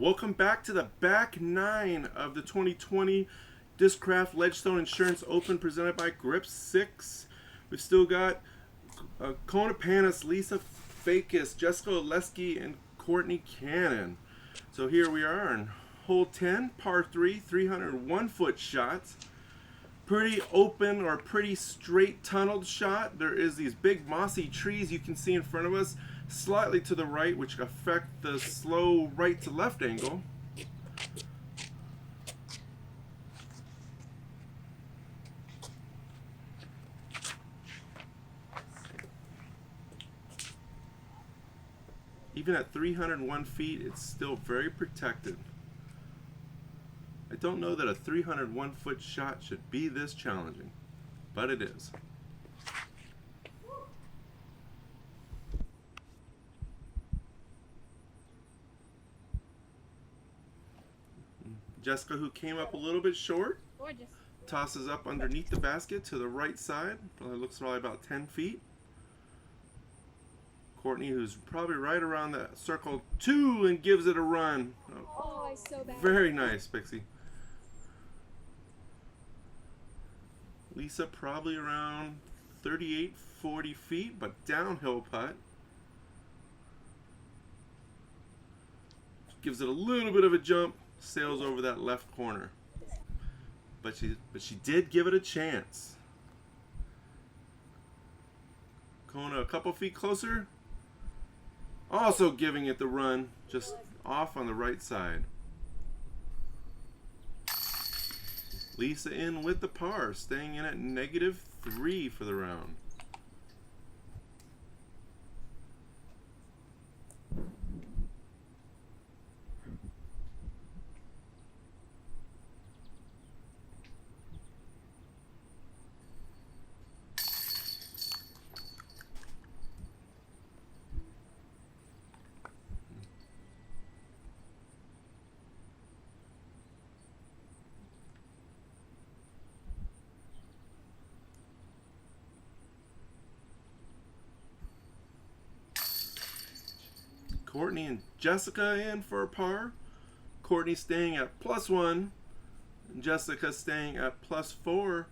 Welcome back to the back nine of the 2020 Discraft Ledgestone Insurance Open presented by Grip 6. We've still got Kona Panis, Lisa Fajkus, Jessica Oleskie, and Courtney Cannon. So here we are on hole 10, par 3, 301-foot shots. Pretty open or pretty straight tunneled shot. There is these big mossy trees you can see in front of us, slightly to the right, which affect the slow right to left angle. Even at 301 feet, it's still very protected. I don't know that a 301-foot shot should be this challenging, but it is. Jessica, who came up a little bit short, gorgeous, tosses up underneath the basket to the right side. Probably looks probably about 10 feet. Courtney, who's probably right around the circle 2 and gives it a run. Oh, I so bad. Very nice, Pixie. Lisa probably around 38, 40 feet, but downhill putt. Gives it a little bit of a jump, sails over that left corner. But she did give it a chance. Kona a couple feet closer. Also giving it the run, just off on the right side. Lisa in with the par, staying in at -3 for the round. Courtney and Jessica in for a par. Courtney staying at +1. And Jessica staying at +4.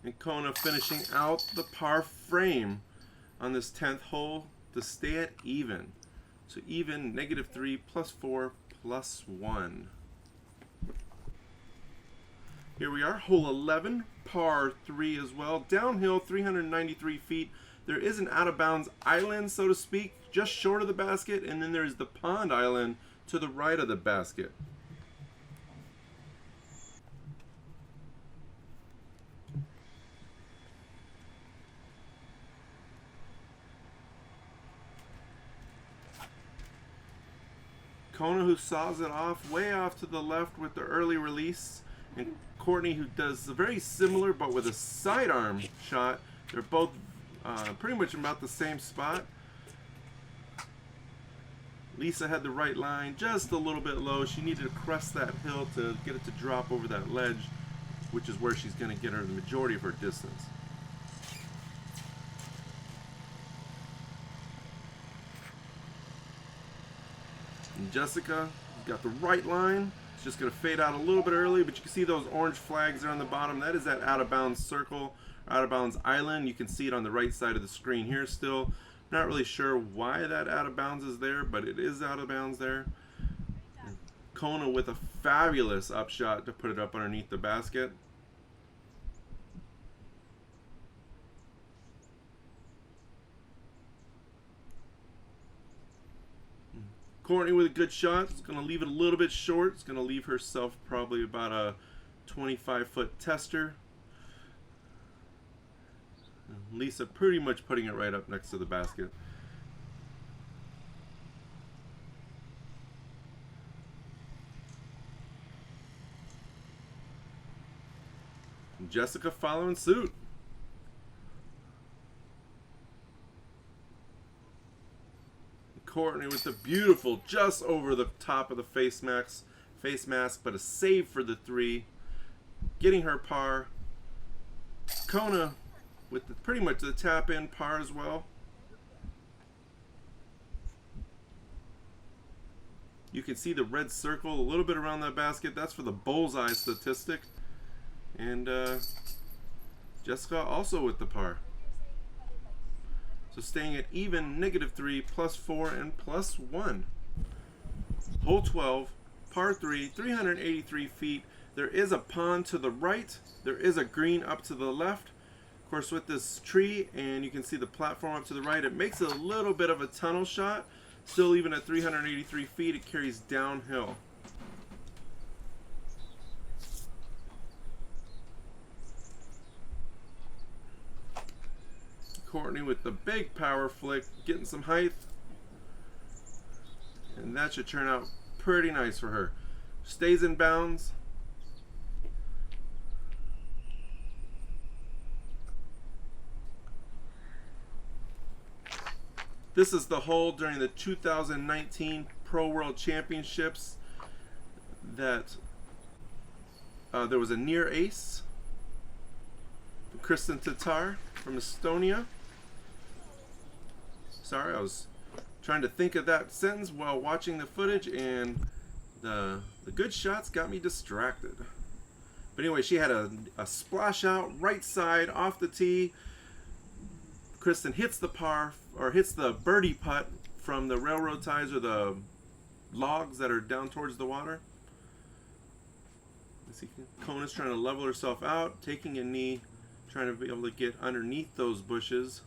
And Kona finishing out the par frame on this 10th hole to stay at even. So even, -3, +4, +1. Here we are, hole 11, par 3 as well. Downhill, 393 feet. There is an out-of-bounds island, so to speak, just short of the basket, and then there's the pond island to the right of the basket. Kona, who saws it off, way off to the left with the early release, and Courtney, who does a very similar but with a sidearm shot. They're both pretty much about the same spot. Lisa had the right line, just a little bit low. She needed to crest that hill to get it to drop over that ledge, which is where she's going to get her the majority of her distance. And Jessica got the right line. It's just going to fade out a little bit early, but you can see those orange flags there on the bottom. That is that out-of-bounds circle, out-of-bounds island. You can see it on the right side of the screen here still. Not really sure why that out-of-bounds is there, but it is out-of-bounds there. And Kona with a fabulous upshot to put it up underneath the basket. Courtney with a good shot. It's going to leave it a little bit short. It's going to leave herself probably about a 25-foot tester. Lisa pretty much putting it right up next to the basket. And Jessica following suit. Courtney with the beautiful, just over the top of the face mask, but a save for the 3, getting her par. Kona with pretty much the tap in par as well. You can see the red circle a little bit around that basket. That's for the bullseye statistic. And Jessica also with the par. So staying at even, -3, +4, and +1. Hole 12, par 3, 383 feet. There is a pond to the right. There is a green up to the left. Of course, with this tree, and you can see the platform up to the right, it makes it a little bit of a tunnel shot. Still, even at 383 feet, it carries downhill. Courtney with the big power flick, getting some height. And that should turn out pretty nice for her. Stays in bounds. This is the hole during the 2019 Pro World Championships that there was a near ace. Kristen Tatar from Estonia. Sorry, I was trying to think of that sentence while watching the footage, and the good shots got me distracted. But anyway, she had a splash out right side off the tee. Kristen hits the par, or hits the birdie putt from the railroad ties or the logs that are down towards the water. Let's see, Kona's trying to level herself out, taking a knee, trying to be able to get underneath those bushes,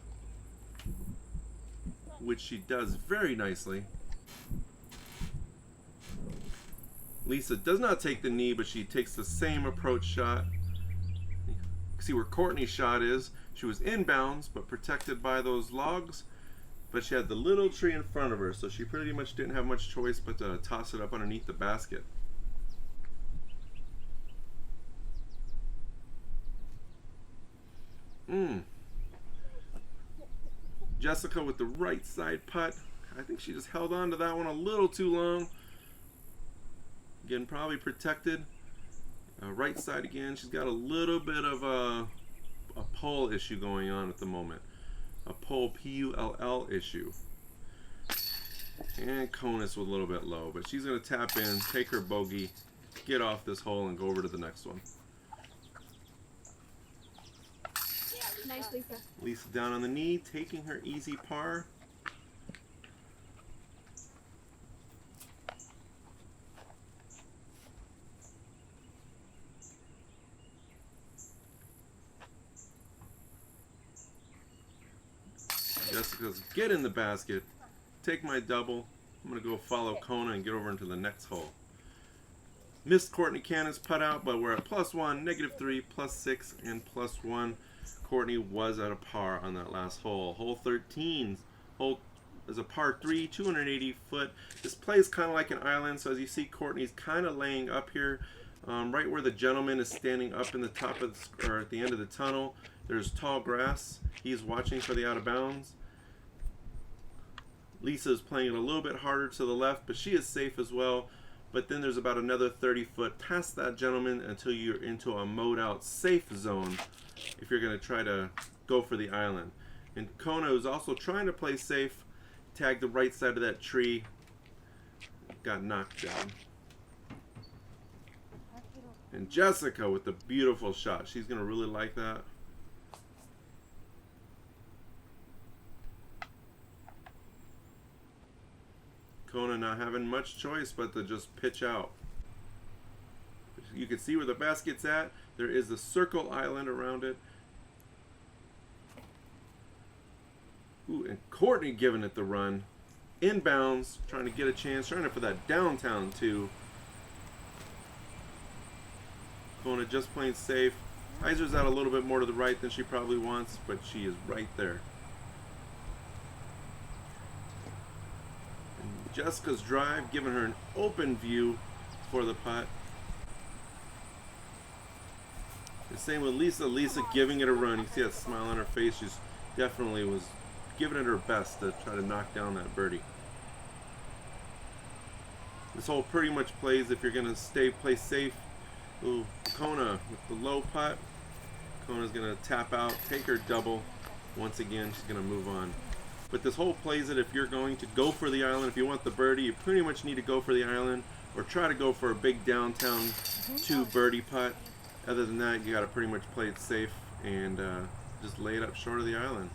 which she does very nicely. Lisa does not take the knee, but she takes the same approach shot. See where Courtney's shot is. She was inbounds, but protected by those logs. But she had the little tree in front of her, so she pretty much didn't have much choice but to toss it up underneath the basket. Jessica with the right side putt. I think she just held on to that one a little too long. Again, probably protected. Right side again. She's got a little bit of a pull issue going on at the moment. A pull, P-U-L-L issue. And Kona's a little bit low, but she's going to tap in, take her bogey, get off this hole, and go over to the next one. Nice, Lisa. Lisa down on the knee, taking her easy par. Jessica's get in the basket, take my double. I'm going to go follow Kona and get over into the next hole. Missed Courtney Cannon's putt out, but we're at +1, -3, +6, and +1. Courtney was at a par on that last hole. Hole 13 hole is a par 3, 280 foot. This plays kind of like an island, so as you see, Courtney's kind of laying up here, right where the gentleman is standing up in the top of the, or at the end of the tunnel. There's tall grass. He's watching for the out of bounds. Lisa is playing it a little bit harder to the left, but she is safe as well. But then there's about another 30 foot past that gentleman until you're into a mowed out safe zone if you're going to try to go for the island. And Kona is also trying to play safe, tagged the right side of that tree, got knocked down. And Jessica with the beautiful shot. She's going to really like that. Kona not having much choice but to just pitch out. You can see where the basket's at. There is a circle island around it. Ooh, and Courtney giving it the run. Inbounds, trying to get a chance, trying for that downtown too. Kona just playing safe. Iser's out a little bit more to the right than she probably wants, but she is right there. Jessica's drive, giving her an open view for the putt. The same with Lisa. Lisa giving it a run. You see that smile on her face. She definitely was giving it her best to try to knock down that birdie. This hole pretty much plays if you're going to play safe. Ooh, Kona with the low putt. Kona's going to tap out, take her double. Once again, she's going to move on. But this hole plays it if you're going to go for the island. If you want the birdie, you pretty much need to go for the island or try to go for a big downtown 2 birdie putt. Other than that, you got to pretty much play it safe and just lay it up short of the island.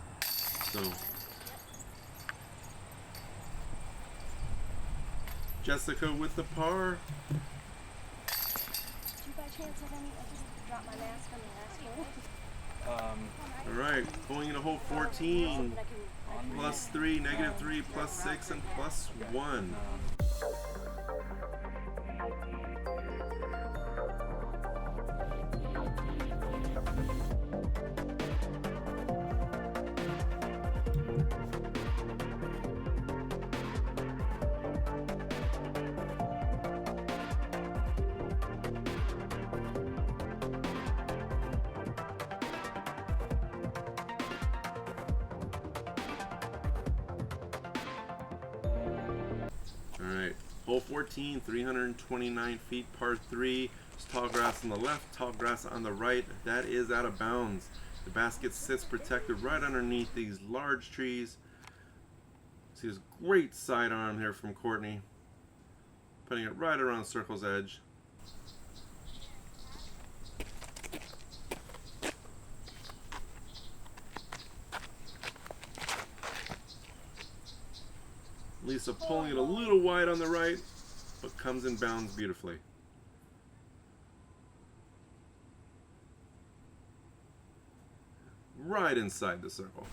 So Jessica with the par. Did you by chance have any? I just dropped my mask on the last hole. Alright, going into hole 14. +3, -3, +6, and +1. Alright, hole 14, 329 feet, par 3. There's tall grass on the left, tall grass on the right. That is out of bounds. The basket sits protected right underneath these large trees. See this great sidearm here from Courtney. Putting it right around the circle's edge. Lisa pulling it a little wide on the right, but comes in bounds beautifully. Right inside the circle.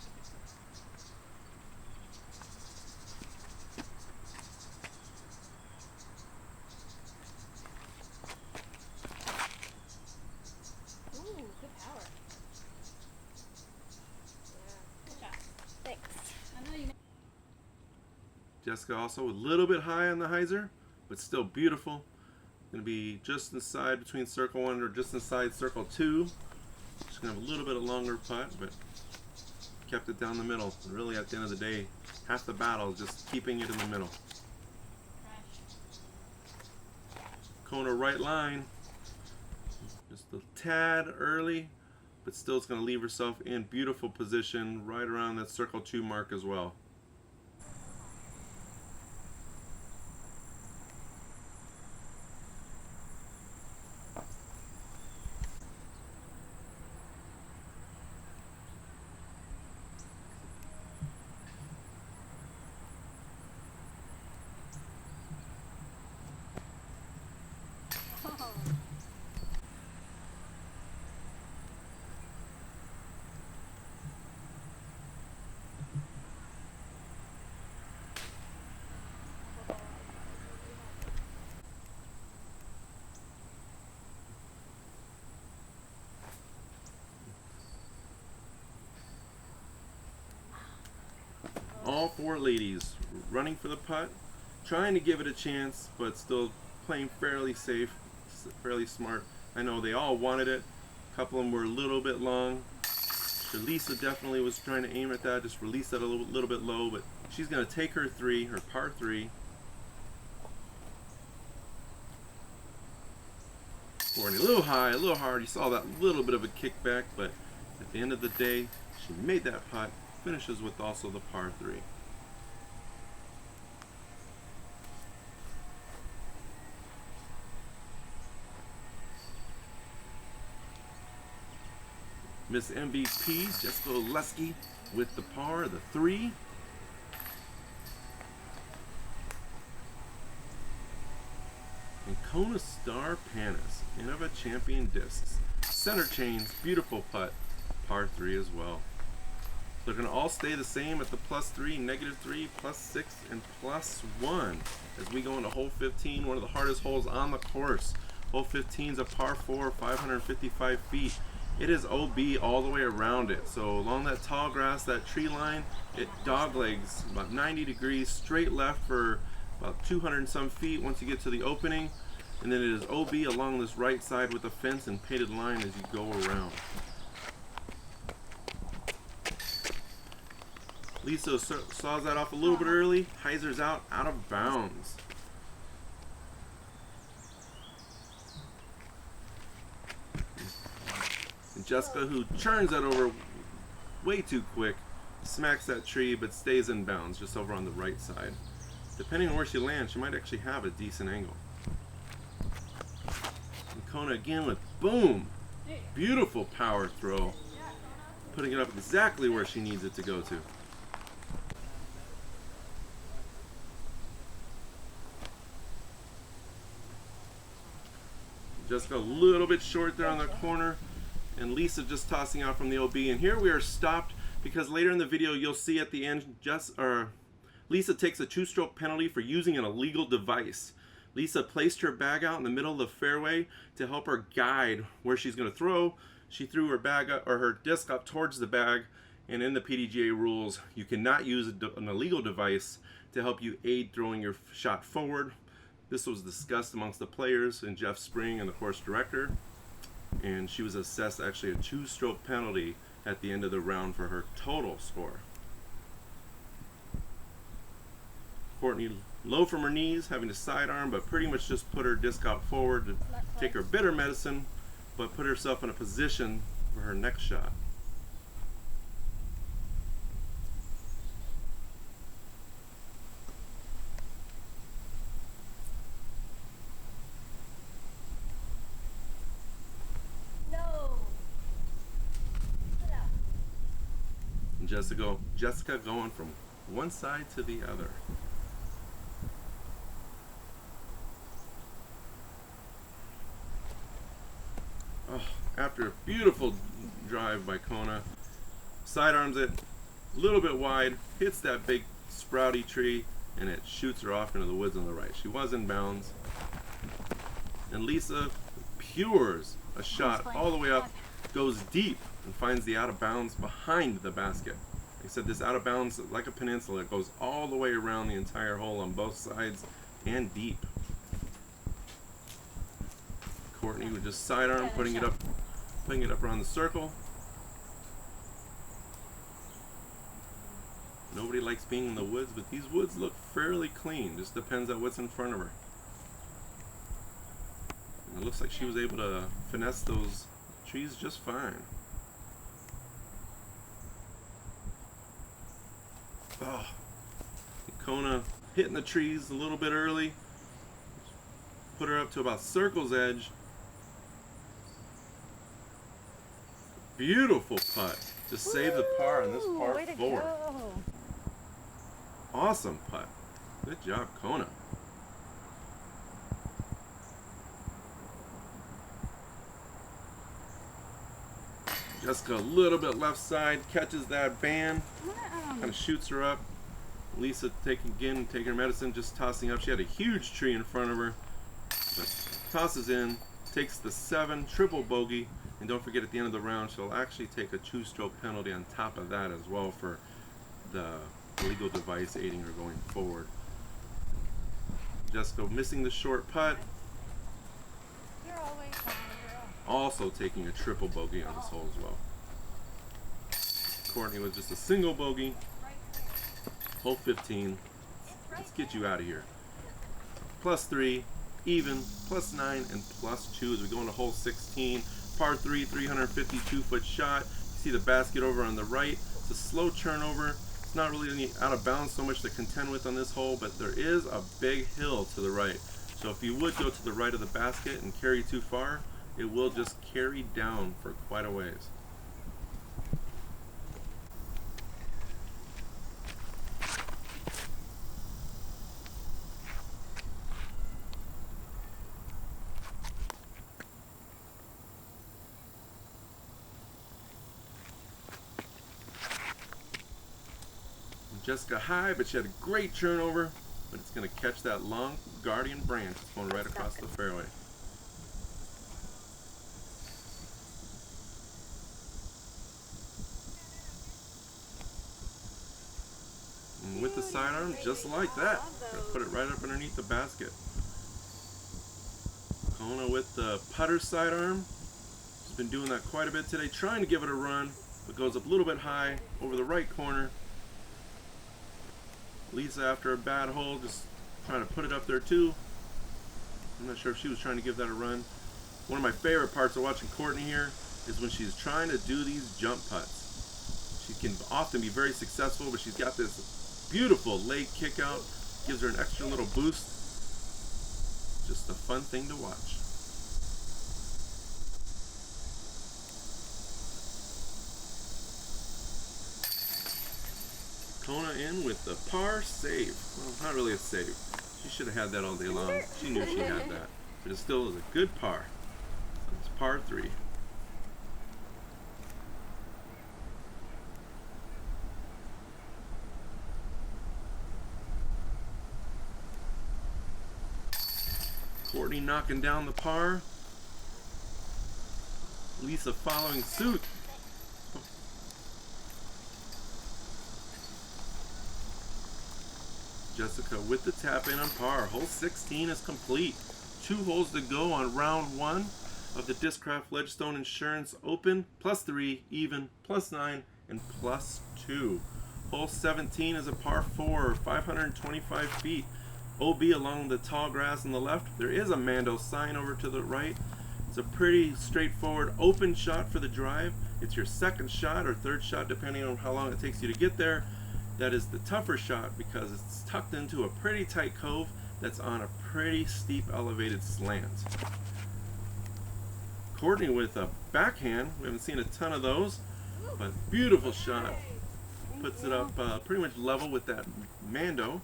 Ooh, good power. Yeah, good job. Thanks. I know you. Jessica also a little bit high on the hyzer, but still beautiful. Gonna be just inside between circle 1 or just inside circle 2. She's gonna have a little bit of longer putt, but kept it down the middle. And really, at the end of the day, half the battle is just keeping it in the middle. Kona right line, just a tad early, but still it's gonna leave herself in beautiful position right around that circle 2 mark as well. All 4 ladies running for the putt, trying to give it a chance, but still playing fairly safe, fairly smart. I know they all wanted it. A couple of them were a little bit long. Lisa definitely was trying to aim at that, just release that a little bit low, but she's going to take her 3, her par 3. Courtney, a little high, a little hard. You saw that little bit of a kickback, but at the end of the day, she made that putt. Finishes with also the par 3. Miss MVP, Jessica Oleskie with the par, the 3. And Kona Panis, Ava Champion Discs. Center chains, beautiful putt, par 3 as well. They're going to all stay the same at the +3, -3, +6, and +1 as we go into hole 15, one of the hardest holes on the course. Hole 15 is a par 4, 555 feet. It is OB all the way around it. So along that tall grass, that tree line, it doglegs about 90 degrees straight left for about 200 and some feet once you get to the opening. And then it is OB along this right side with a fence and painted line as you go around. Lisa saws that off a little bit early. Hyzer's out of bounds. And Jessica, who churns that over way too quick, smacks that tree but stays in bounds just over on the right side. Depending on where she lands, she might actually have a decent angle. And Kona again with boom! Beautiful power throw. Putting it up exactly where she needs it to go to. Jessica a little bit short there on the corner, and Lisa just tossing out from the OB. And here we are stopped because later in the video you'll see at the end Lisa takes a 2-stroke penalty for using an illegal device. Lisa placed her bag out in the middle of the fairway to help her guide where she's going to throw. She threw her bag up, or her disc up towards the bag, and in the PDGA rules you cannot use an illegal device to help you aid throwing your shot forward. This was discussed amongst the players and Jeff Spring and the course director, and she was assessed actually a 2-stroke penalty at the end of the round for her total score. Courtney low from her knees, having to sidearm, but pretty much just put her disc out forward to take her bitter medicine, but put herself in a position for her next shot. Jessica going from one side to the other. Oh, after a beautiful drive by Kona, sidearms it a little bit wide, hits that big sprouty tree, and it shoots her off into the woods on the right. She was in bounds. And Lisa pures a shot all the way up, goes deep, and finds the out of bounds behind the basket. Like I said, this out of bounds, like a peninsula, it goes all the way around the entire hole on both sides and deep. Courtney would just sidearm, putting it up around the circle. Nobody likes being in the woods, but these woods look fairly clean. Just depends on what's in front of her. And it looks like she was able to finesse those trees just fine. Oh, Kona hitting the trees a little bit early. Put her up to about circle's edge. Beautiful putt to save the par on this par 4. Awesome putt. Good job, Kona. Jessica a little bit left side, catches that band, kind of shoots her up. Lisa taking her medicine, just tossing up. She had a huge tree in front of her, but tosses in, takes the 7, triple bogey, and don't forget at the end of the round she'll actually take a 2-stroke penalty on top of that as well for the illegal device aiding her going forward. Jessica missing the short putt. You're always fine, girl. Also taking a triple bogey on this hole as well. Courtney with just a single bogey. Hole 15. Let's get you out of here. +3, even, +9, and +2 as we go into hole 16. Par 3, 352-foot shot. You see the basket over on the right. It's a slow turnover. It's not really any out of bounds so much to contend with on this hole, but there is a big hill to the right. So if you would go to the right of the basket and carry too far, it will just carry down for quite a ways. Jessica high, but she had a great turnover, but it's going to catch that long guardian branch. It's going right across the fairway. And with the sidearm, just like that, gonna put it right up underneath the basket. Kona with the putter sidearm. She's been doing that quite a bit today, trying to give it a run, but goes up a little bit high over the right corner. Lisa, after a bad hole, just trying to put it up there too. I'm not sure if she was trying to give that a run. One of my favorite parts of watching Courtney here is when she's trying to do these jump putts. She can often be very successful, but she's got this beautiful leg kick out. Gives her an extra little boost. Just a fun thing to watch. Kona in with the par save. Well, not really a save. She should have had that all day long. She knew she had that. But it still is a good par. So it's par 3. Courtney knocking down the par. Lisa following suit. Jessica with the tap in on par. Hole 16 is complete. 2 holes to go on round 1 of the Discraft Ledgestone Insurance Open. +3, even, +9, and +2. Hole 17 is a par 4, 525 feet. OB along the tall grass on the left. There is a Mando sign over to the right. It's a pretty straightforward open shot for the drive. It's your second shot or third shot depending on how long it takes you to get there. That is the tougher shot because it's tucked into a pretty tight cove that's on a pretty steep elevated slant. Courtney with a backhand. We haven't seen a ton of those, but beautiful shot. Puts it up pretty much level with that Mando.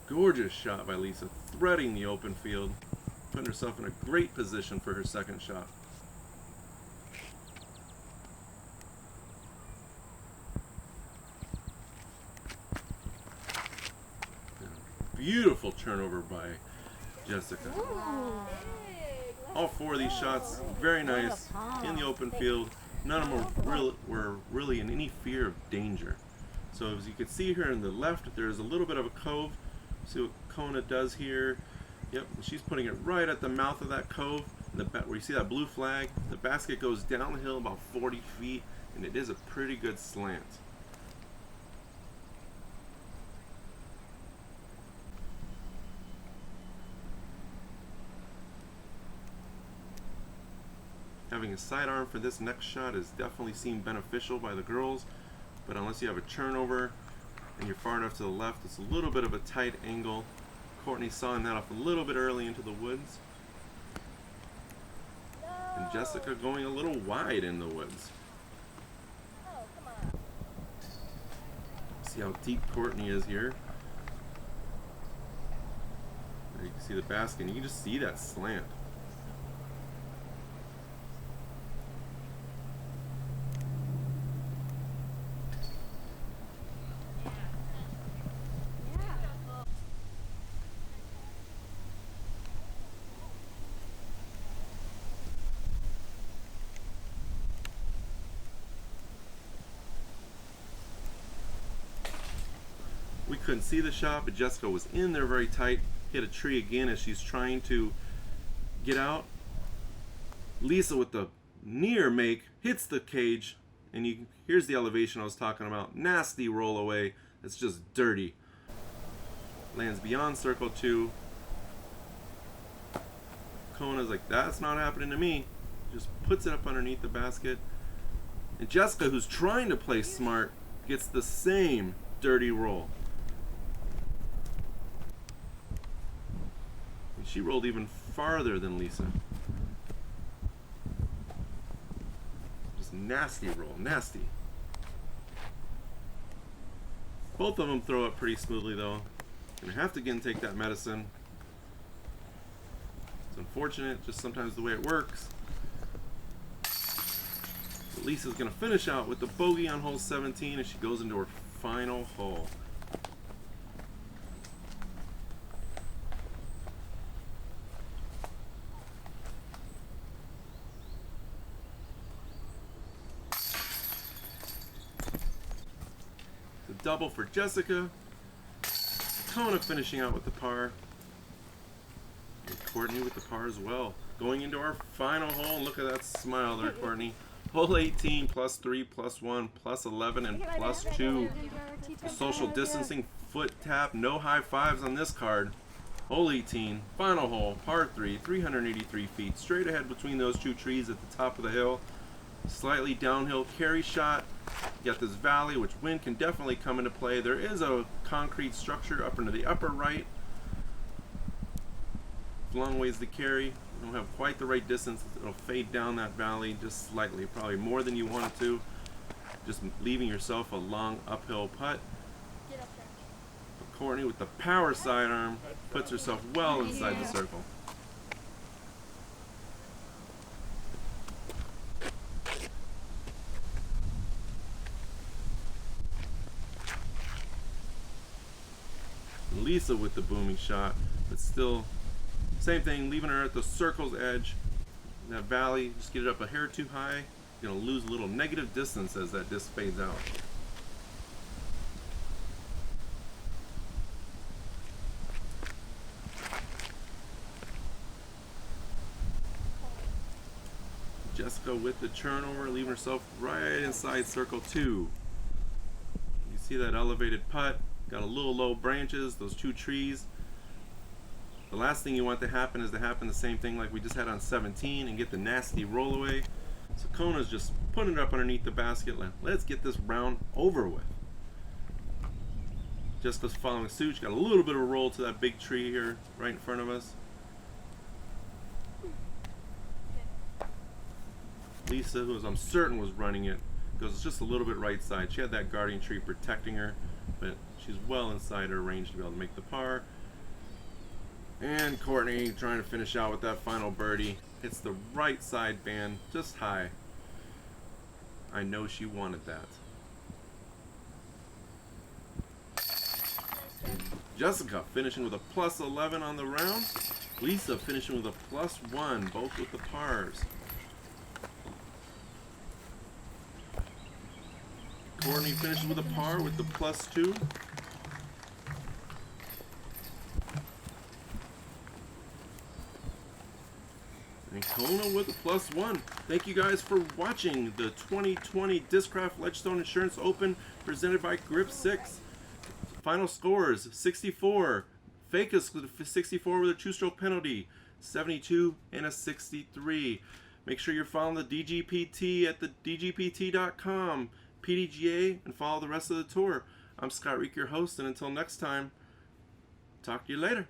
Gorgeous shot by Lisa, threading the open field, putting herself in a great position for her second shot. Beautiful turnover by Jessica. All 4 of these shots, very nice, in the open field. None of them were really in any fear of danger. So as you can see here on the left, there's a little bit of a cove. See what Kona does here. Yep, she's putting it right at the mouth of that cove. Where you see that blue flag, the basket goes down the hill about 40 feet, and it is a pretty good slant. Having a sidearm for this next shot is definitely seen beneficial by the girls, but unless you have a turnover and you're far enough to the left, it's a little bit of a tight angle. Courtney sawing that off a little bit early into the woods. And Jessica going a little wide in the woods. See how deep Courtney is here. There you can see the basket, and you can just see that slant. We couldn't see the shot, but Jessica was in there very tight. Hit a tree again as she's trying to get out. Lisa with the near make hits the cage, and here's the elevation I was talking about. Nasty roll away. It's just dirty. Lands beyond circle 2. Kona's like, that's not happening to me. Just puts it up underneath the basket. And Jessica, who's trying to play smart, gets the same dirty roll. She rolled even farther than Lisa. Just nasty roll, nasty. Both of them throw up pretty smoothly though. Gonna have to again take that medicine. It's unfortunate, just sometimes the way it works. But Lisa's gonna finish out with the bogey on hole 17 as she goes into her final hole. Double for Jessica. Kona finishing out with the par. And Courtney with the par as well. Going into our final hole. Look at that smile there, Courtney. Hole 18, plus 3, plus 1, plus 11, and plus 2. The social distancing foot tap. No high fives on this card. Hole 18, final hole, par 3, 383 feet. Straight ahead between those two trees at the top of the hill. Slightly downhill carry shot. You got this valley, which wind can definitely come into play. There is a concrete structure up into the upper right. Long ways to carry. You don't have quite the right distance. It'll fade down that valley just slightly, probably more than you want it to. Just leaving yourself a long uphill putt. But Courtney with the power sidearm puts herself well inside the circle. Lisa with the booming shot, but still same thing, leaving her at the circle's edge. That valley, just get it up a hair too high. You're gonna lose a little negative distance as that disc fades out. Jessica with the turnover, leaving herself right inside circle 2. You see that elevated putt, got a little low branches, those two trees. The last thing you want to happen is to happen the same thing like we just had on 17 and get the nasty roll away. So Kona's just putting it up underneath the basket. Let's get this round over with. Jessica's following suit. She got a little bit of a roll to that big tree here right in front of us. Lisa, who I'm certain was running it, goes just a little bit right side. She had that guardian tree protecting her, but she's well inside her range to be able to make the par. And Courtney trying to finish out with that final birdie. Hits the right side band just high. I know she wanted that. Jessica finishing with a plus 11 on the round. Lisa finishing with a plus 1, both with the pars. Courtney finishes with a par with the plus 2. And Kona with a plus 1. Thank you guys for watching the 2020 Discraft Ledgestone Insurance Open presented by Grip 6. Final scores, 64. Fajkus with a 64 with a 2-stroke penalty. 72 and a 63. Make sure you're following the DGPT at the DGPT.com, PDGA, and follow the rest of the tour. I'm Scott Reek, your host, and until next time, talk to you later.